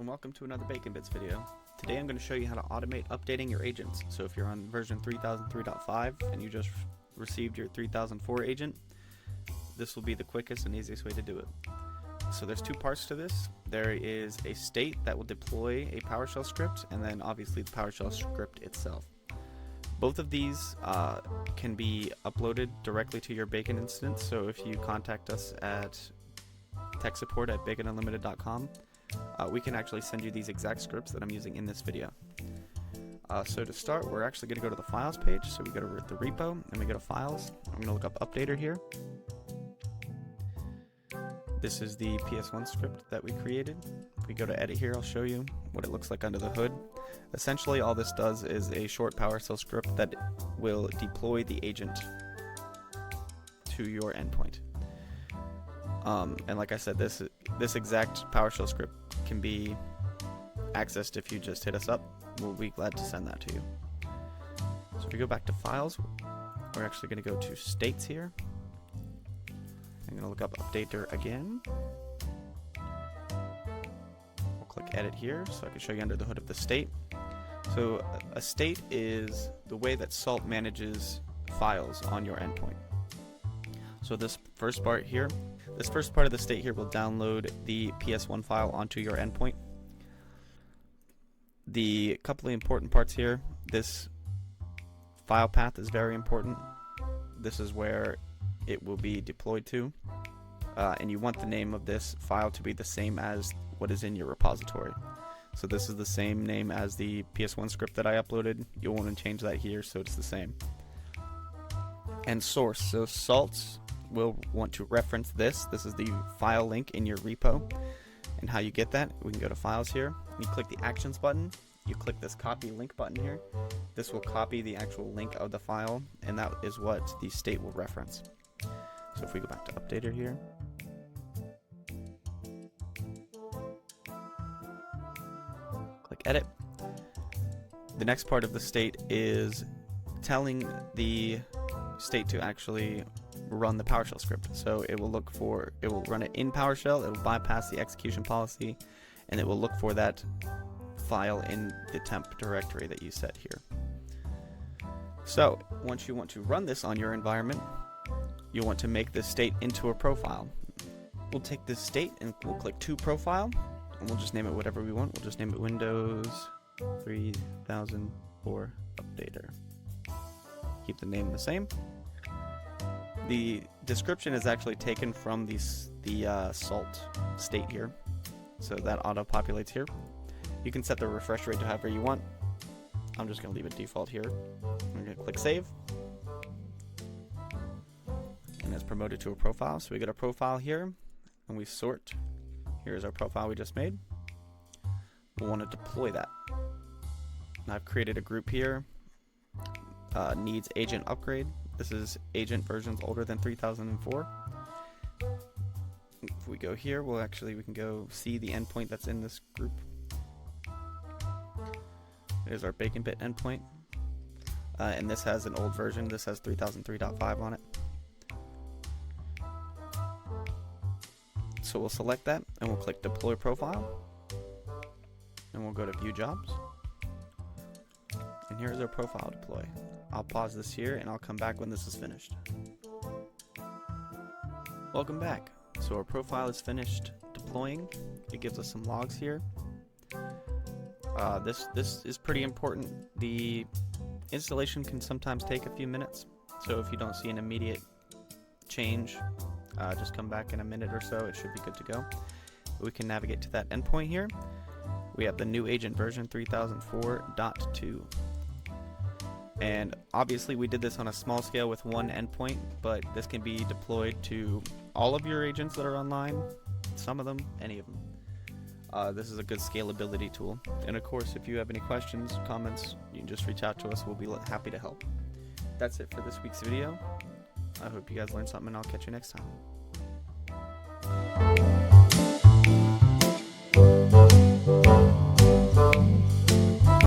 welcome to another Bacon Bits video. Today I'm going to show you how to automate updating your agents. So if you're on version 3003.5 and you just received your 3004 agent, this will be the quickest and easiest way to do it. So there's two parts to this. There is a state that will deploy a PowerShell script, and then obviously the PowerShell script itself. Both of these can be uploaded directly to your Bacon instance, so if you contact us at tech support at baconunlimited.com, we can actually send you these exact scripts that I'm using in this video. So to start, we're actually going to go to the files page. So we go to the repo and we go to files. I'm going to look up updater here. This is the PS1 script that we created. If we go to edit here, I'll show you what it looks like under the hood. Essentially, all this does is a short PowerShell script that will deploy the agent to your endpoint. And like I said, this exact PowerShell script can be accessed if you just hit us up. We'll be glad to send that to you. So if we go back to files, we're actually going to go to states here. I'm going to look up updater again. We'll click edit here so I can show you under the hood of the state. So a state is the way that Salt manages files on your endpoint. So this first part here, this first part of the state here will download the PS1 file onto your endpoint. The couple of important parts here, this file path is very important. This is where it will be deployed to, and you want the name of this file to be the same as what is in your repository. So this is the same name as the PS1 script that I uploaded. You'll want to change that here so it's the same. And source, so Salts will want to reference this. This is the file link in your repo, and how you get that, we can go to files here. You click the actions button, you click this copy link button here. This will copy the actual link of the file, and that is what the state will reference. So if we go back to updater here, click edit. The next part of the state is telling the state to actually run the PowerShell script. So it will run it in PowerShell, it will bypass the execution policy, and it will look for that file in the temp directory that you set here. So once you want to run this on your environment, you'll want to make this state into a profile. We'll take this state and we'll click to profile, and we'll just name it whatever we want. We'll just name it Windows 3004 Updater. Keep the name the same. The description is actually taken from the Salt state here, so that auto-populates here. You can set the refresh rate to however you want. I'm just going to leave it default here. I'm going to click save, and it's promoted to a profile. So we go to profile here, and we sort. Here's our profile we just made. We'll want to deploy that. And I've created a group here. Needs agent upgrade. This is agent versions older than 3004. If we go here, we can go see the endpoint that's in this group. There's our BaconBit endpoint, and this has an old version. This has 3003.5 on it. So we'll select that, and we'll click deploy profile, and we'll go to view jobs. And here's our profile deploy. I'll pause this here and I'll come back when this is finished. Welcome back. So our profile is finished deploying. It gives us some logs here. This is pretty important. The installation can sometimes take a few minutes, so if you don't see an immediate change, just come back in a minute or so. It should be good to go. We can navigate to that endpoint here. We have the new agent version 3004.2. And obviously we did this on a small scale with one endpoint, but this can be deployed to all of your agents that are online, some of them, any of them. This is a good scalability tool. And of course, if you have any questions, comments, you can just reach out to us. We'll be happy to help. That's it for this week's video. I hope you guys learned something, and I'll catch you next time.